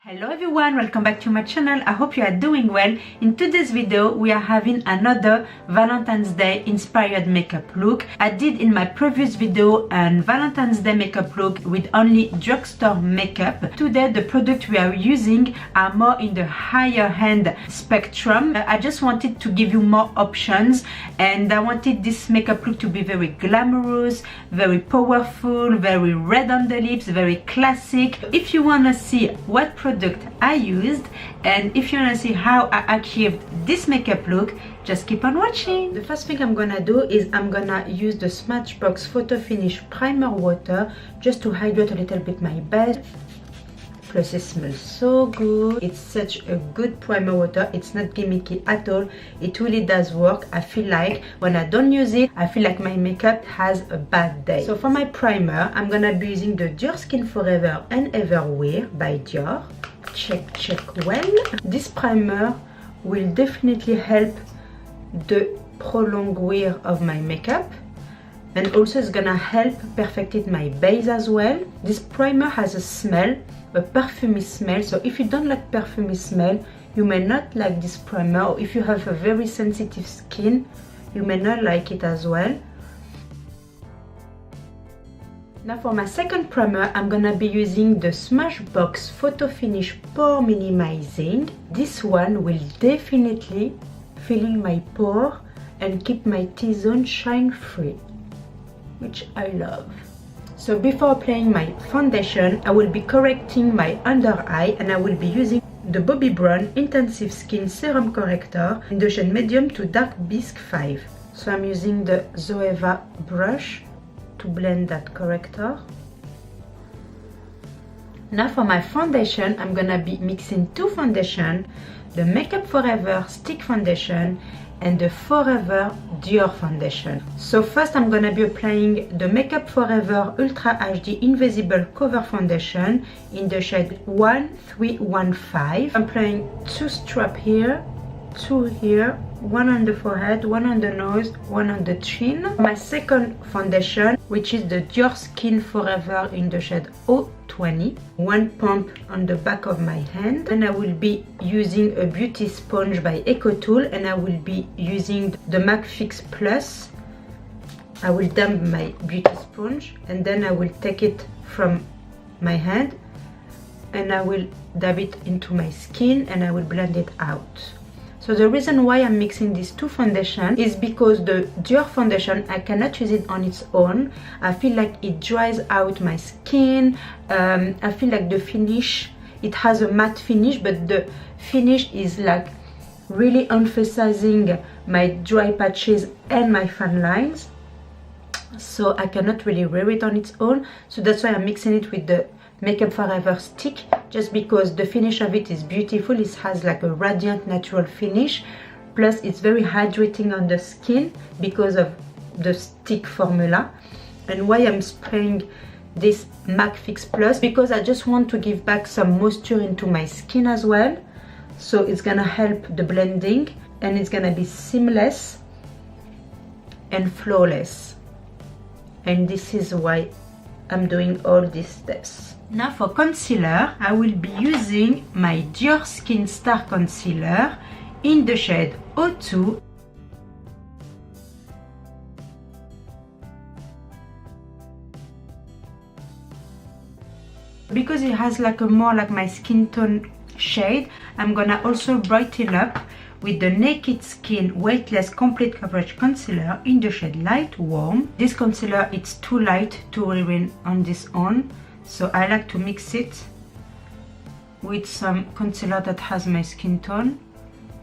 Hello everyone, welcome back to my channel. I hope you are doing well. In today's video we are having another Valentine's Day inspired makeup look. I did in my previous video a Valentine's Day makeup look with only drugstore makeup. Today the product we are using are more in the higher end spectrum. I just wanted to give you more options, and I wanted this makeup look to be very glamorous, very powerful, very red on the lips, very classic. If you want to see what product I used and if you want to see how I achieved this makeup look, just keep on watching. The first thing I'm gonna do is I'm gonna use the Smashbox Photo Finish Primer Water just to hydrate a little bit my base. Plus it smells so good. It's such a good primer water. It's not gimmicky at all. It really does work. I feel like when I don't use it, I feel like my makeup has a bad day. So for my primer, I'm gonna be using the Dior Skin Forever and Ever Wear by Dior. Check well. This primer will definitely help the prolonged wear of my makeup, and also it's gonna help perfect my base as well. This primer has a smell, a perfumey smell, so if you don't like perfumey smell, you may not like this primer, or if you have a very sensitive skin, you may not like it as well. Now for my second primer, I'm gonna be using the Smashbox Photo Finish Pore Minimizing. This one will definitely fill in my pore and keep my T-zone shine free, which I love. So before applying my foundation, I will be correcting my under eye, and I will be using the Bobbi Brown Intensive Skin Serum Corrector in the shade medium to dark bisque 5. So I'm using the Zoeva brush to blend that corrector. Now for my foundation, I'm gonna be mixing two foundations, the Makeup Forever Stick Foundation and the Forever Dior Foundation. So first I'm gonna be applying the Makeup Forever Ultra HD Invisible Cover Foundation in the shade 1315. I'm applying two straps here, two here, one on the forehead, one on the nose, one on the chin. My second foundation, which is the Dior Skin Forever in the shade 020, one pump on the back of my hand. And I will be using a beauty sponge by EcoTool, and I will be using the MAC Fix Plus. I will damp my beauty sponge, and then I will take it from my hand and I will dab it into my skin, and I will blend it out. So the reason why I'm mixing these two foundations is because the Dior foundation, I cannot use it on its own. I feel like it dries out my skin. I feel like the finish, it has a matte finish, but the finish is like really emphasizing my dry patches and my fine lines. So I cannot really wear it on its own. So that's why I'm mixing it with the Makeup Forever stick, just because the finish of it is beautiful. It has like a radiant natural finish, plus it's very hydrating on the skin because of the stick formula. And why I'm spraying this MAC Fix Plus, because I just want to give back some moisture into my skin as well. So it's gonna help the blending, and it's gonna be seamless and flawless. And this is why I'm doing all these steps. Now for concealer, I will be using my Dior Skin Star Concealer in the shade 02. Because it has like a more like my skin tone shade, I'm gonna also brighten up with the Naked Skin Weightless Complete Coverage Concealer in the shade Light Warm. This concealer, it's too light to wear on this own, so I like to mix it with some concealer that has my skin tone.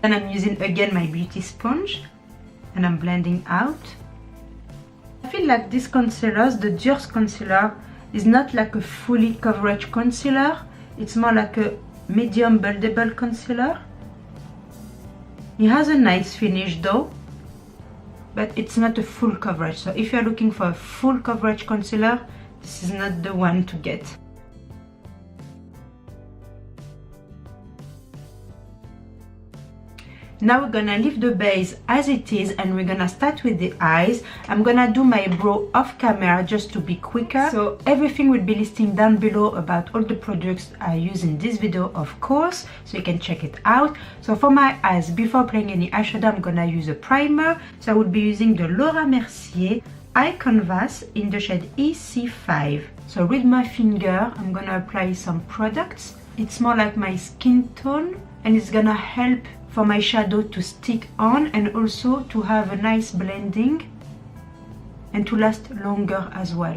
And I'm using again my beauty sponge, and I'm blending out. I feel like this concealer, the Dior's concealer, is not like a fully coverage concealer. It's more like a medium buildable concealer. It has a nice finish though, but it's not a full coverage. So if you're looking for a full coverage concealer, this is not the one to get. Now we're gonna leave the base as it is and we're gonna start with the eyes. I'm gonna do my brow off camera just to be quicker. So everything will be listing down below about all the products I use in this video, of course, so you can check it out. So for my eyes, before applying any eyeshadow, I'm gonna use a primer. So I will be using the Laura Mercier Eye Canvas in the shade EC5. So with my finger, I'm gonna apply some products. It's more like my skin tone and it's gonna help for my shadow to stick on and also to have a nice blending and to last longer as well.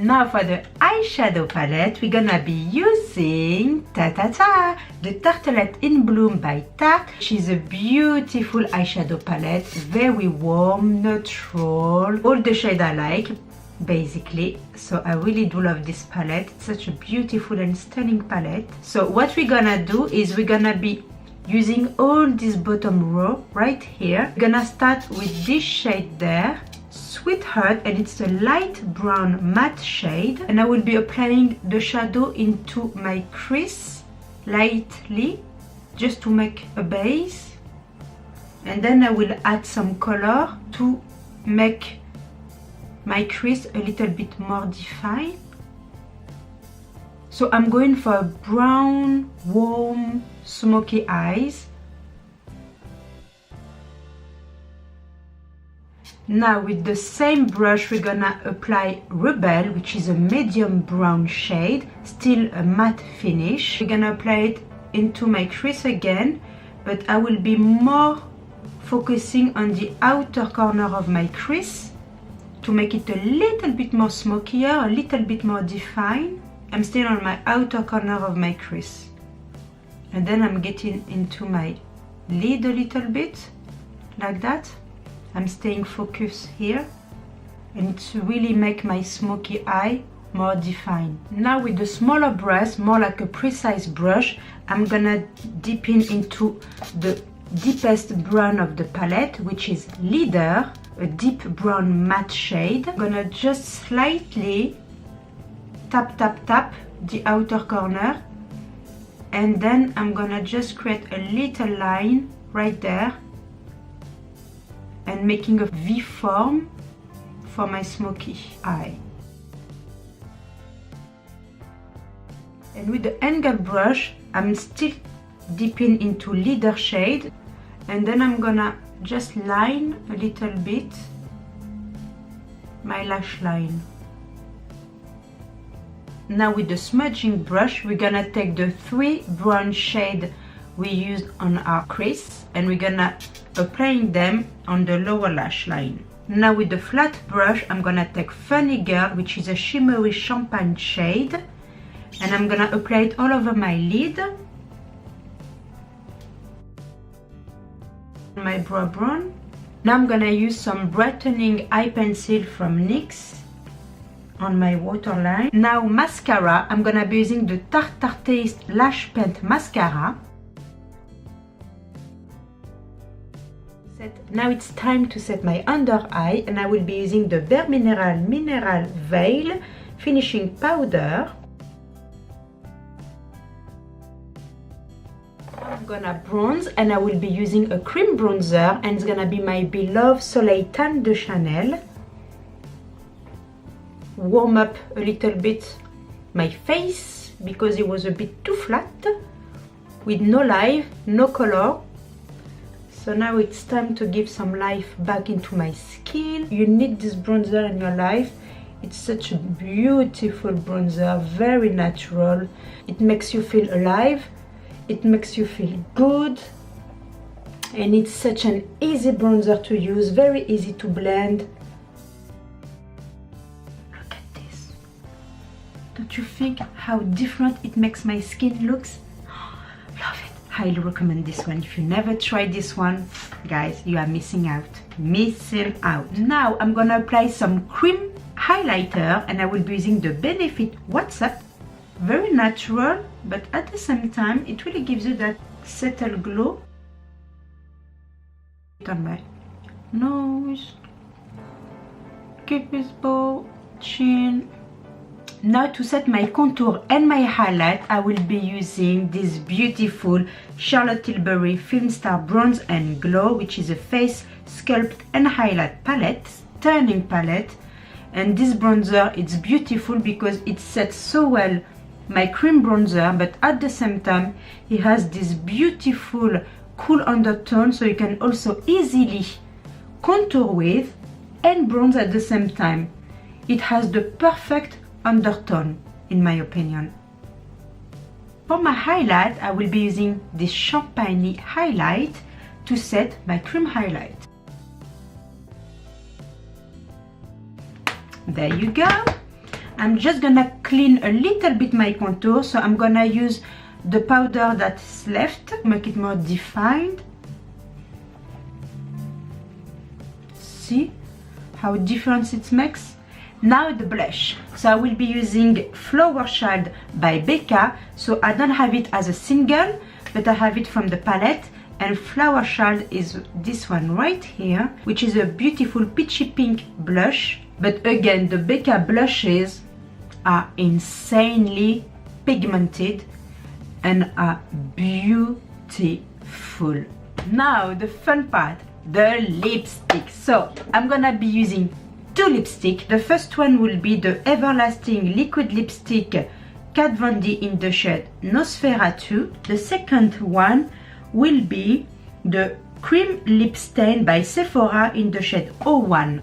Now for the eyeshadow palette, we're gonna be using the Tartelette in Bloom by Tarte. She's a beautiful eyeshadow palette, very warm, neutral, all the shade I like basically. So I really do love this palette. It's such a beautiful and stunning palette. So what we're gonna do is we're gonna be using all this bottom row right here. We're gonna start with this shade there, Sweetheart, and it's a light brown matte shade, and I will be applying the shadow into my crease lightly just to make a base, and then I will add some color to make my crease a little bit more defined. So I'm going for a brown, warm, smoky eyes. Now with the same brush, we're gonna apply Rebel, which is a medium brown shade, still a matte finish. We're gonna apply it into my crease again, but I will be more focusing on the outer corner of my crease to make it a little bit more smokier, a little bit more defined. I'm still on my outer corner of my crease. And then I'm getting into my lid a little bit, like that. I'm staying focused here. And to really make my smoky eye more defined. Now with the smaller brush, more like a precise brush, I'm gonna dip into the deepest brown of the palette, which is Leader, a deep brown matte shade. I'm gonna just slightly tap the outer corner, and then I'm gonna just create a little line right there and making a V form for my smoky eye. And with the angle brush, I'm still dipping into Leader shade, and then I'm gonna just line a little bit my lash line. Now with the smudging brush, we're gonna take the 3 brown shades we used on our crease and we're gonna applying them on the lower lash line. Now with the flat brush, I'm gonna take Funny Girl, which is a shimmery champagne shade, and I'm gonna apply it all over my lid, my brow bone. Now I'm gonna use some brightening eye pencil from NYX on my waterline. Now mascara, I'm gonna be using the Tarte Taste Lash Paint Mascara. Now it's time to set my under eye, and I will be using the Bare Mineral Veil Finishing Powder. I'm gonna bronze, and I will be using a cream bronzer, and it's gonna be my beloved Soleil Tan de Chanel. Warm up a little bit my face because it was a bit too flat with no life, no color. So now it's time to give some life back into my skin. You need this bronzer in your life. It's such a beautiful bronzer, very natural. It makes you feel alive. It makes you feel good. And it's such an easy bronzer to use, very easy to blend. Look at this. Don't you think how different it makes my skin looks? Love it. Highly recommend this one. If you never tried this one, guys, you are missing out. Now I'm gonna apply some cream highlighter, and I will be using the Benefit What's Up. Very natural, but at the same time it really gives you that subtle glow. On my nose, cupid's bow, chin, Now to set my contour and my highlight, I will be using this beautiful Charlotte Tilbury Film Star Bronze and Glow, which is a face sculpt and highlight palette, stunning palette. And this bronzer, it's beautiful because it sets so well my cream bronzer, but at the same time it has this beautiful cool undertone, so you can also easily contour with and bronze at the same time. It has the perfect undertone in my opinion. For my highlight, I will be using this champagne highlight to set my cream highlight. There you go. I'm just gonna clean a little bit my contour, so I'm gonna use the powder that's left, make it more defined. See how difference it makes? Now the blush. So I will be using Flower Child by BAYA. So I don't have it as a single, but I have it from the palette. And Flower Child is this one right here, which is a beautiful peachy pink blush. But again, the BAYA blushes are insanely pigmented and are beautiful. Now the fun part, the lipstick. So I'm gonna be using two lipsticks. The first one will be the Everlasting Liquid Lipstick Kat Von D in the shade Nosferatu. The second one will be the Cream Lip Stain by Sephora in the shade 01.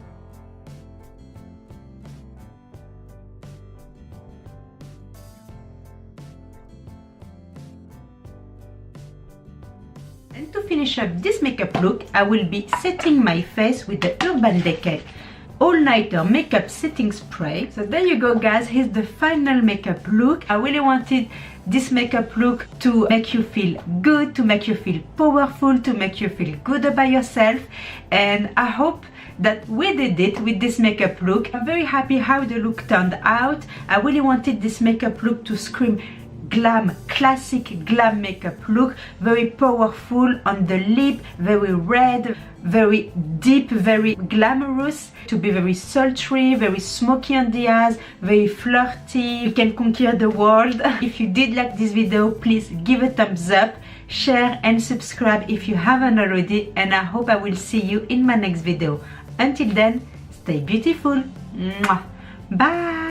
And to finish up this makeup look, I will be setting my face with the Urban Decay All-Nighter Makeup Setting Spray. So there you go guys, here's the final makeup look. I really wanted this makeup look to make you feel good, to make you feel powerful, to make you feel good about yourself. And I hope that we did it with this makeup look. I'm very happy how the look turned out. I really wanted this makeup look to scream glam, classic glam makeup look, very powerful on the lip, very red, very deep, very glamorous, to be very sultry, very smoky on the eyes, very flirty. You can conquer the world. If you did like this video, please give a thumbs up, share and subscribe if you haven't already, and I hope I will see you in my next video. Until then, stay beautiful. Mwah. Bye.